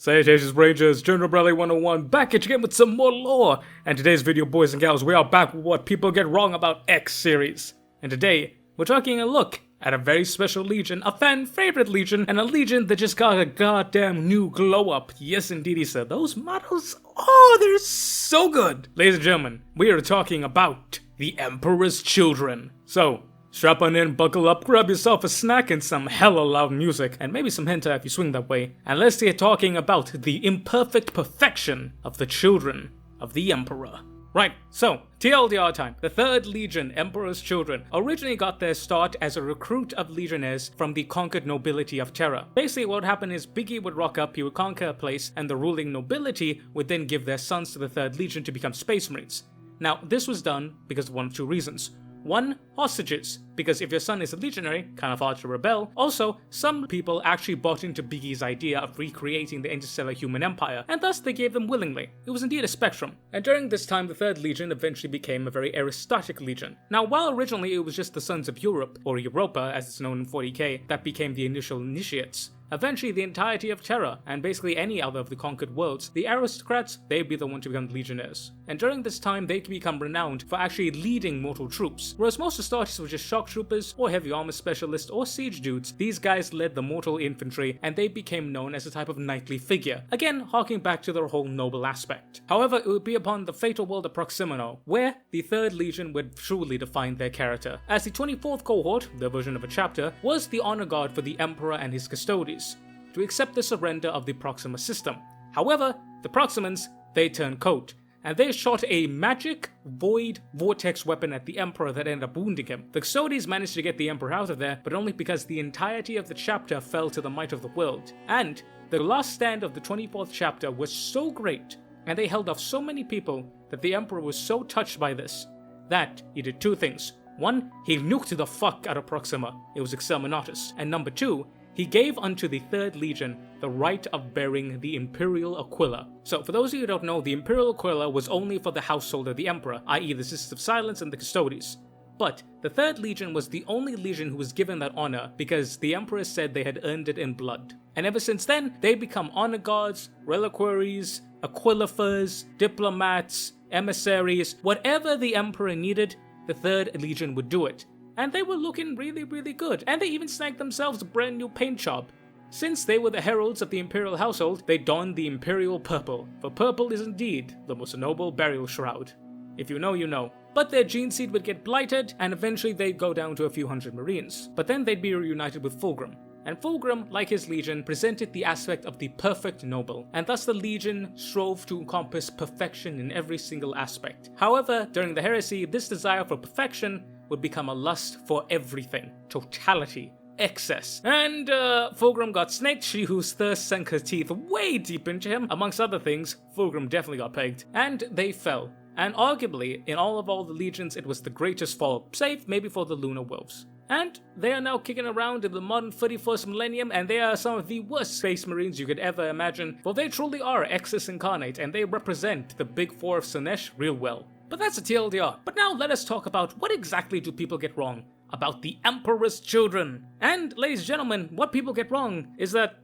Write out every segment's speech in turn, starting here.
Salutations Rangers, General Bradley 101 back at you again with some more lore. And today's video, boys and gals, we are back with what people get wrong about X series. And today, we're taking a look at a very special legion, a fan favorite legion, and a legion that just got a goddamn new glow up. Yes indeedy sir, those models, oh, they're so good. Ladies and gentlemen, we are talking about the Emperor's Children. So, strap on in, buckle up, grab yourself a snack and some hella loud music, and maybe some hentai if you swing that way, and let's get talking about the imperfect perfection of the children of the Emperor. Right, so, TLDR time. The 3rd Legion, Emperor's Children, originally got their start as a recruit of legionnaires from the conquered nobility of Terra. Basically what would happen is Biggie would rock up, he would conquer a place, and the ruling nobility would then give their sons to the 3rd Legion to become Space Marines. Now, this was done because of one of two reasons. One, hostages, because if your son is a legionary, kind of hard to rebel. Also, some people actually bought into Biggie's idea of recreating the interstellar human empire, and thus they gave them willingly. It was indeed a spectrum. And during this time, the 3rd Legion eventually became a very aristocratic legion. Now, while originally it was just the Sons of Europe, or Europa as it's known in 40k, that became the initial initiates, eventually the entirety of Terra, and basically any other of the conquered worlds, the aristocrats, they'd be the one to become legionnaires. And during this time, they could become renowned for actually leading mortal troops. Whereas most Astartes were just shock troopers, or heavy armor specialists, or siege dudes, these guys led the mortal infantry, and they became known as a type of knightly figure. Again, harking back to their whole noble aspect. However, it would be upon the fatal world of Proximino, where the 3rd Legion would truly define their character. As the 24th cohort, their version of a chapter, was the honor guard for the Emperor and his custodies, to accept the surrender of the Proxima system. However, the Proximans, they turned coat, and they shot a magic void vortex weapon at the Emperor that ended up wounding him. The Custodies managed to get the Emperor out of there, but only because the entirety of the chapter fell to the might of the world. And the last stand of the 24th chapter was so great, and they held off so many people, that the Emperor was so touched by this, that he did two things. One, he nuked the fuck out of Proxima, it was Exterminatus, and number two, he gave unto the 3rd Legion the right of bearing the Imperial Aquila. So, for those of you who don't know, the Imperial Aquila was only for the household of the Emperor, i.e. the Sisters of Silence and the Custodies. But the 3rd Legion was the only legion who was given that honor because the Emperor said they had earned it in blood. And ever since then, they'd become honor guards, reliquaries, aquilophers, diplomats, emissaries, whatever the Emperor needed, the 3rd Legion would do it. And they were looking really, really good, and they even snagged themselves a brand new paint job. Since they were the heralds of the imperial household, they donned the imperial purple, for purple is indeed the most noble burial shroud. If you know, you know. But their gene seed would get blighted, and eventually they'd go down to a few hundred marines. But then they'd be reunited with Fulgrim. And Fulgrim, like his legion, presented the aspect of the perfect noble, and thus the legion strove to encompass perfection in every single aspect. However, during the heresy, this desire for perfection would become a lust for everything, totality, excess. And Fulgrim got snaked, she whose thirst sank her teeth way deep into him. Amongst other things, Fulgrim definitely got pegged, and they fell. And arguably, in all the legions, it was the greatest fall, save maybe for the Lunar Wolves. And they are now kicking around in the modern 31st millennium, and they are some of the worst Space Marines you could ever imagine, for they truly are Exus incarnate, and they represent the Big Four of Sinesh real well. But that's a TLDR. But now let us talk about what exactly do people get wrong about the Emperor's Children. And ladies and gentlemen, what people get wrong is that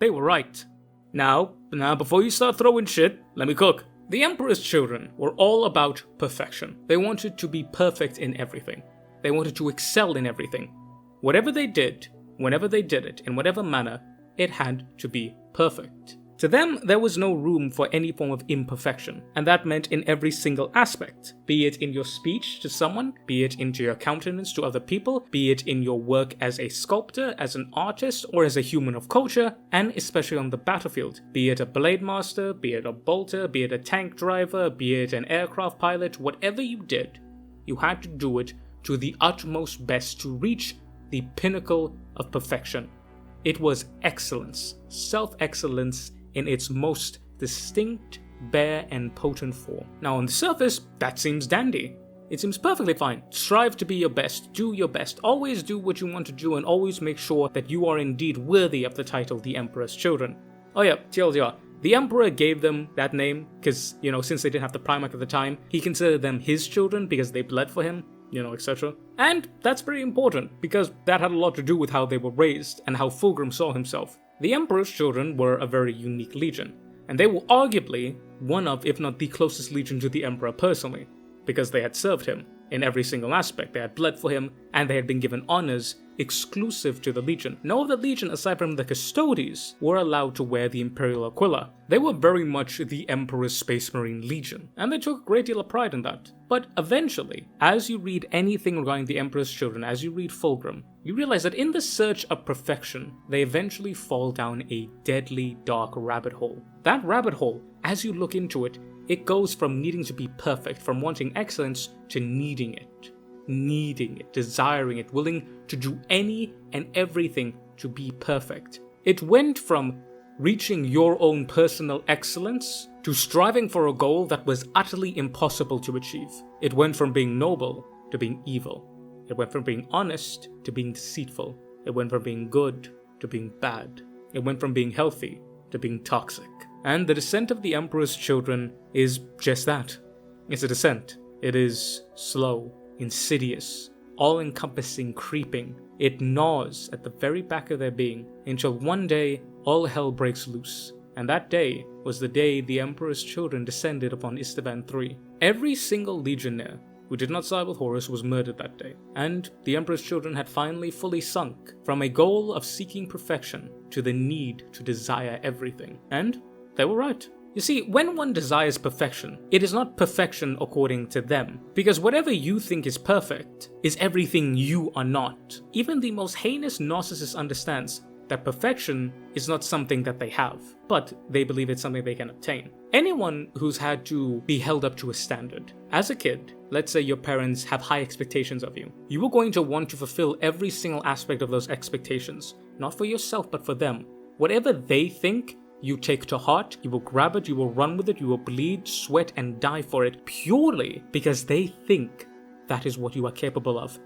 they were right. Now before you start throwing shit, let me cook. The Emperor's Children were all about perfection. They wanted to be perfect in everything. They wanted to excel in everything. Whatever they did, whenever they did it, in whatever manner, it had to be perfect. To them, there was no room for any form of imperfection, and that meant in every single aspect, be it in your speech to someone, be it into your countenance to other people, be it in your work as a sculptor, as an artist, or as a human of culture, and especially on the battlefield, be it a blade master, be it a bolter, be it a tank driver, be it an aircraft pilot, whatever you did, you had to do it to the utmost best to reach the pinnacle of perfection. It was excellence, self-excellence, in its most distinct, bare, and potent form. Now on the surface, that seems dandy. It seems perfectly fine. Strive to be your best, do your best, always do what you want to do, and always make sure that you are indeed worthy of the title The Emperor's Children. Oh yeah, TLDR. The Emperor gave them that name because, since they didn't have the Primarch at the time, he considered them his children because they bled for him, etc. And that's pretty important because that had a lot to do with how they were raised and how Fulgrim saw himself. The Emperor's Children were a very unique legion, and they were arguably one of, if not the closest legion to the Emperor personally, because they had served him in every single aspect. They had bled for him, and they had been given honors exclusive to the Legion. No other Legion, aside from the Custodes, were allowed to wear the Imperial Aquila. They were very much the Emperor's Space Marine Legion, and they took a great deal of pride in that. But eventually, as you read anything regarding the Emperor's Children, as you read Fulgrim, you realize that in the search of perfection, they eventually fall down a deadly dark rabbit hole. That rabbit hole, as you look into it, it goes from needing to be perfect, from wanting excellence, to needing it, desiring it, willing to do any and everything to be perfect. It went from reaching your own personal excellence to striving for a goal that was utterly impossible to achieve. It went from being noble to being evil. It went from being honest to being deceitful. It went from being good to being bad. It went from being healthy to being toxic. And the descent of the Emperor's Children is just that. It's a descent. It is slow, insidious, all-encompassing, creeping. It gnaws at the very back of their being until one day all hell breaks loose. And that day was the day the Emperor's Children descended upon Istavan III. Every single legionnaire who did not side with Horus was murdered that day, and the Emperor's Children had finally fully sunk from a goal of seeking perfection to the need to desire everything. And they were right. You see, when one desires perfection, it is not perfection according to them, because whatever you think is perfect is everything you are not. Even the most heinous narcissist understands that perfection is not something that they have, but they believe it's something they can obtain. Anyone who's had to be held up to a standard, as a kid, let's say your parents have high expectations of you, you are going to want to fulfill every single aspect of those expectations, not for yourself, but for them. Whatever they think, you take to heart, you will grab it, you will run with it, you will bleed, sweat, and die for it purely because they think that is what you are capable of.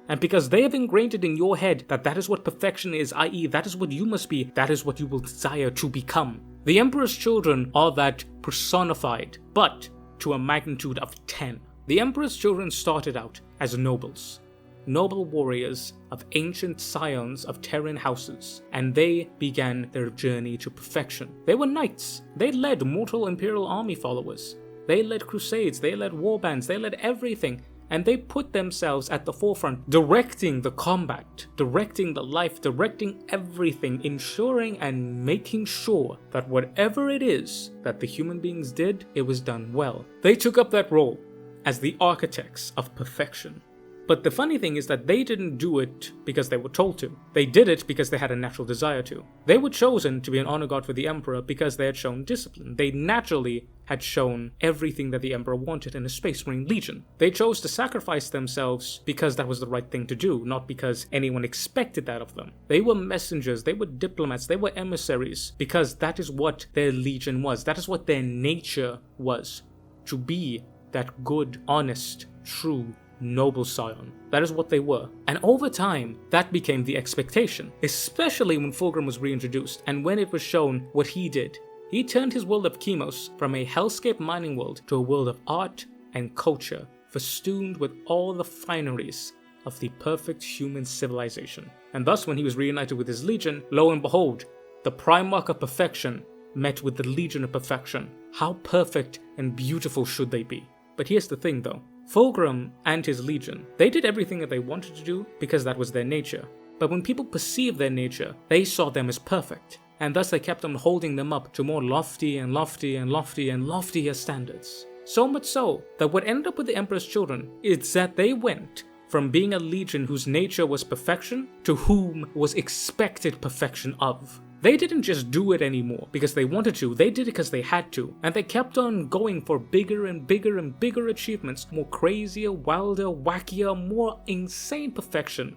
And because they have ingrained it in your head that that is what perfection is, i.e. that is what you must be, that is what you will desire to become. The Emperor's Children are that personified, but to a magnitude of 10. The Emperor's Children started out as nobles. Noble warriors of ancient scions of Terran houses, and they began their journey to perfection. They were knights. They led mortal imperial army followers. They led crusades, they led warbands, they led everything, and they put themselves at the forefront, directing the combat, directing the life, directing everything, ensuring and making sure that whatever it is that the human beings did, it was done well. They took up that role as the architects of perfection. But the funny thing is that they didn't do it because they were told to. They did it because they had a natural desire to. They were chosen to be an honor guard for the Emperor because they had shown discipline. They naturally had shown everything that the Emperor wanted in a Space Marine Legion. They chose to sacrifice themselves because that was the right thing to do, not because anyone expected that of them. They were messengers, they were diplomats, they were emissaries, because that is what their legion was. That is what their nature was. To be that good, honest, true, noble scion. That is what they were. And over time, that became the expectation, especially when Fulgrim was reintroduced and when it was shown what he did. He turned his world of Chemos from a hellscape mining world to a world of art and culture, festooned with all the fineries of the perfect human civilization. And thus, when he was reunited with his legion, lo and behold, the Primarch of Perfection met with the Legion of Perfection. How perfect and beautiful should they be? But here's the thing though. Fulgrim and his legion, they did everything that they wanted to do because that was their nature. But when people perceived their nature, they saw them as perfect. And thus they kept on holding them up to more lofty and lofty and lofty and loftier standards. So much so that what ended up with the Emperor's Children is that they went from being a legion whose nature was perfection to whom was expected perfection of. They didn't just do it anymore because they wanted to, they did it because they had to, and they kept on going for bigger and bigger and bigger achievements, more crazier, wilder, wackier, more insane perfection,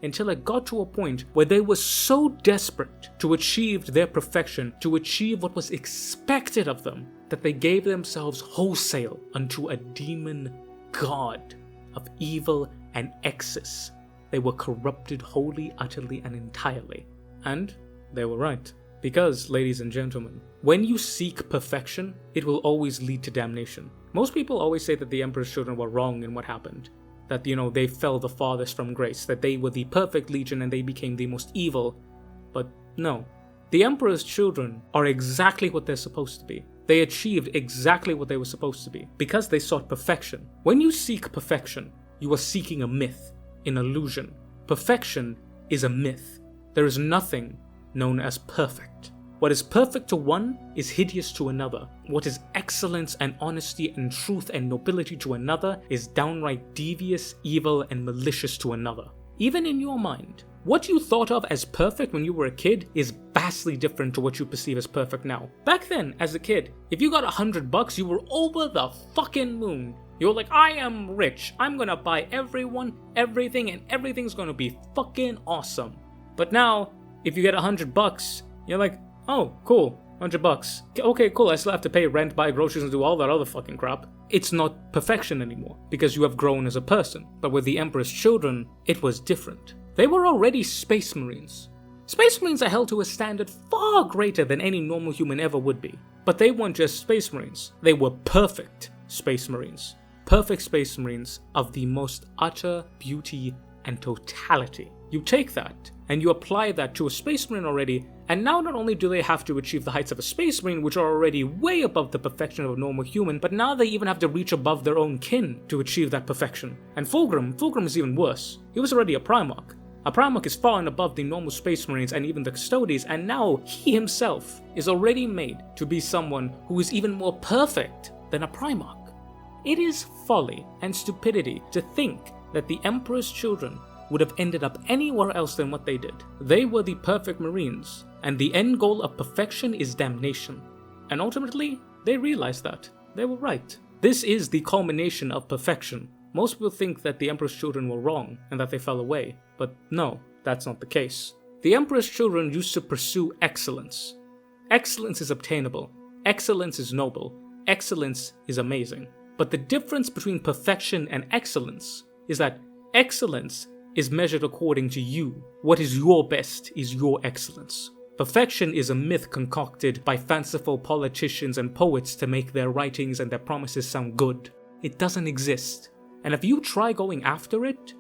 until it got to a point where they were so desperate to achieve their perfection, to achieve what was expected of them, that they gave themselves wholesale unto a demon god of evil and excess. They were corrupted wholly, utterly, and entirely. And they were right. Because, ladies and gentlemen, when you seek perfection, it will always lead to damnation. Most people always say that the Emperor's Children were wrong in what happened. That, they fell the farthest from grace. That they were the perfect legion and they became the most evil. But no. The Emperor's children are exactly what they're supposed to be. They achieved exactly what they were supposed to be because they sought perfection. When you seek perfection, you are seeking a myth, an illusion. Perfection is a myth. There is nothing known as perfect. What is perfect to one is hideous to another. What is excellence and honesty and truth and nobility to another is downright devious, evil, and malicious to another. Even in your mind, what you thought of as perfect when you were a kid is vastly different to what you perceive as perfect now. Back then, as a kid, if you got $100, you were over the fucking moon. You were like, I am rich. I'm gonna buy everyone, everything, and everything's gonna be fucking awesome. But now, if you get $100, you're like, oh, cool, $100. Okay, cool, I still have to pay rent, buy groceries, and do all that other fucking crap. It's not perfection anymore, because you have grown as a person. But with the Emperor's children, it was different. They were already Space Marines. Space Marines are held to a standard far greater than any normal human ever would be. But they weren't just Space Marines, they were perfect Space Marines. Perfect Space Marines of the most utter beauty and totality. You take that, and you apply that to a Space Marine already, and now not only do they have to achieve the heights of a Space Marine, which are already way above the perfection of a normal human, but now they even have to reach above their own kin to achieve that perfection. And Fulgrim is even worse. He was already a Primarch. A Primarch is far and above the normal Space Marines and even the Custodes, and now he himself is already made to be someone who is even more perfect than a Primarch. It is folly and stupidity to think that the Emperor's children would have ended up anywhere else than what they did. They were the perfect Marines, and the end goal of perfection is damnation. And ultimately, they realized that. They were right. This is the culmination of perfection. Most people think that the Emperor's children were wrong, and that they fell away, but no, that's not the case. The Emperor's children used to pursue excellence. Excellence is obtainable. Excellence is noble. Excellence is amazing. But the difference between perfection and excellence is that excellence is measured according to you. What is your best is your excellence. Perfection is a myth concocted by fanciful politicians and poets to make their writings and their promises sound good. It doesn't exist. And if you try going after it,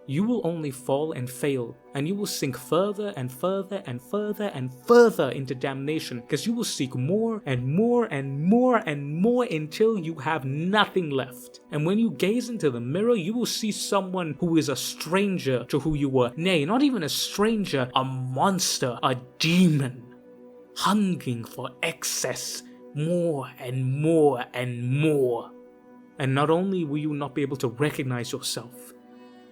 you will only fall and fail, and you will sink further and further and further and further into damnation, because you will seek more and more and more and more until you have nothing left. And when you gaze into the mirror, you will see someone who is a stranger to who you were. Nay, not even a stranger, a monster, a demon, hungering for excess, more and more and more. And not only will you not be able to recognize yourself,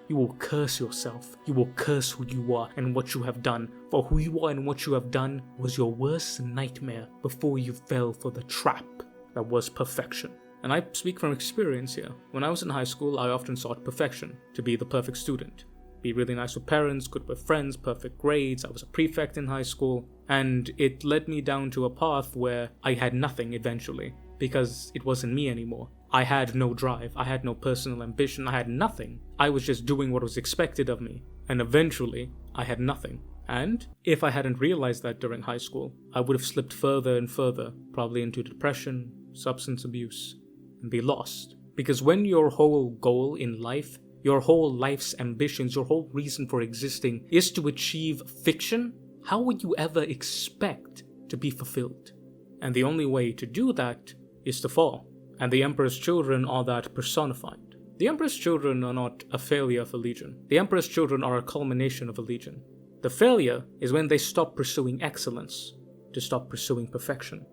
you will curse yourself. You will curse who you are and what you have done. For who you are and what you have done was your worst nightmare before you fell for the trap that was perfection. And I speak from experience here. When I was in high school, I often sought perfection, to be the perfect student. Be really nice with parents, good with friends, perfect grades. I was a prefect in high school. And it led me down to a path where I had nothing eventually, because it wasn't me anymore. I had no drive, I had no personal ambition, I had nothing. I was just doing what was expected of me, and eventually, I had nothing. And if I hadn't realized that during high school, I would have slipped further and further, probably into depression, substance abuse, and be lost. Because when your whole goal in life, your whole life's ambitions, your whole reason for existing is to achieve fiction, how would you ever expect to be fulfilled? And the only way to do that is to fall. And the Emperor's children are that personified. The Emperor's children are not a failure of a legion. The Emperor's children are a culmination of a legion. The failure is when they stop pursuing excellence to stop pursuing perfection.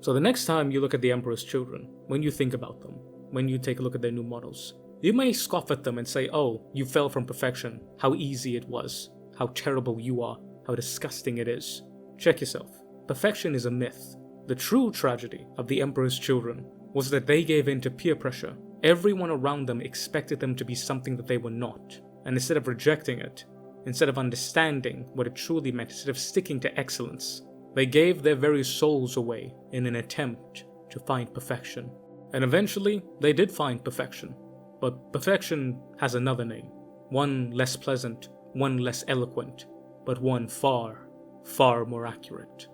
So the next time you look at the Emperor's children, when you think about them, when you take a look at their new models, you may scoff at them and say, oh, you fell from perfection, how easy it was, how terrible you are, how disgusting it is. Check yourself. Perfection is a myth. The true tragedy of the Emperor's children was that they gave in to peer pressure. Everyone around them expected them to be something that they were not. And instead of rejecting it, instead of understanding what it truly meant, instead of sticking to excellence, they gave their very souls away in an attempt to find perfection. And eventually, they did find perfection. But perfection has another name. One less pleasant, one less eloquent, but one far, far more accurate.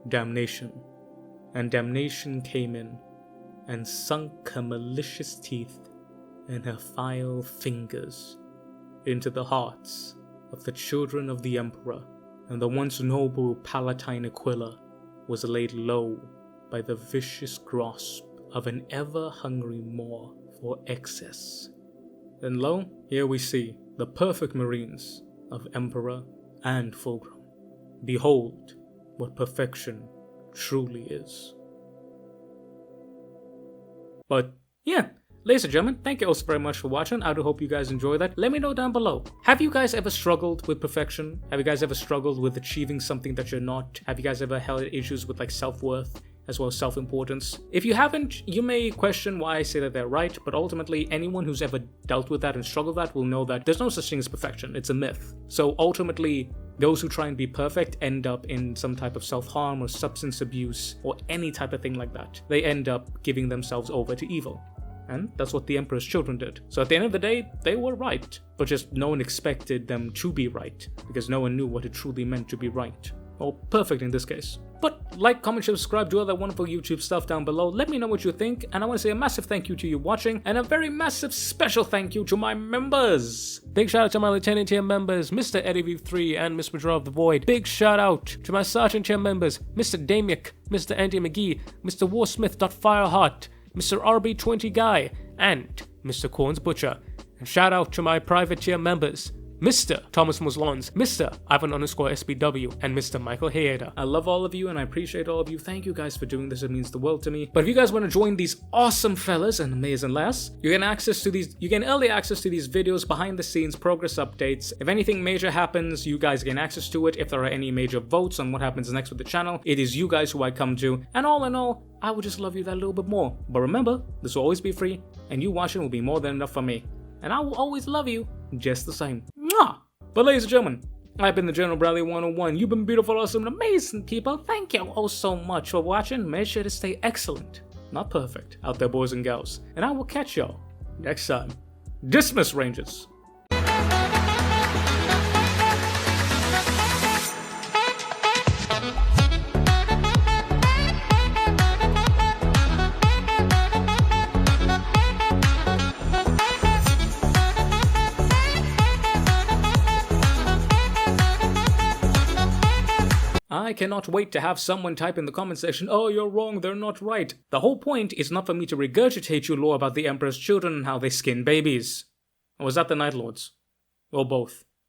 Damnation. And damnation came in and sunk her malicious teeth and her vile fingers into the hearts of the children of the Emperor and the once noble Palatine Aquila was laid low by the vicious grasp of an ever-hungry maw for excess. Then lo, here we see the perfect marines of Emperor and Fulcrum. Behold what perfection truly is. But yeah, ladies and gentlemen, thank you all so very much for watching. I do hope you guys enjoy that. Let me know down below. Have you guys ever struggled with perfection? Have you guys ever struggled with achieving something that you're not? Have you guys ever held issues with like self-worth as well as self-importance? If you haven't, you may question why I say that they're right, but ultimately anyone who's ever dealt with that and struggled with that will know that there's no such thing as perfection. It's a myth. So ultimately, those who try and be perfect end up in some type of self-harm or substance abuse or any type of thing like that. They end up giving themselves over to evil. And that's what the Emperor's children did. So at the end of the day, they were right, but just no one expected them to be right, because no one knew what it truly meant to be right. Or perfect in this case. But like, comment, share, subscribe, do all that wonderful YouTube stuff down below. Let me know what you think, and I want to say a massive thank you to you watching, and a very massive special thank you to my members. Big shout out to my Lieutenant tier members, Mr. Eddie V3 and Miss Madra of the Void. Big shout out to my Sergeant tier members, Mr. Damiak, Mr. Andy McGee, Mr. Warsmith.Fireheart, Mr. RB20 Guy, and Mr. Corns Butcher. And shout out to my private tier members, Mr. Thomas Muslons, Mr. Ivan_SBW, and Mr. Michael Hayeda. I love all of you and I appreciate all of you. Thank you guys for doing this. It means the world to me. But if you guys want to join these awesome fellas and amazing lass, you get early access to these videos, behind the scenes, progress updates. If anything major happens, you guys gain access to it. If there are any major votes on what happens next with the channel, it is you guys who I come to. And all in all, I would just love you that little bit more. But remember, this will always be free, and you watching will be more than enough for me. And I will always love you just the same. Mwah! But ladies and gentlemen, I've been the General Bradley 101. You've been beautiful, awesome, and amazing people. Thank you all so much for watching. Make sure to stay excellent, not perfect, out there, boys and gals. And I will catch y'all next time. Dismiss, Rangers. I cannot wait to have someone type in the comment section, "Oh, you're wrong, they're not right." The whole point is not for me to regurgitate you lore about the Emperor's children and how they skin babies. Or was that the Night Lords? Or both?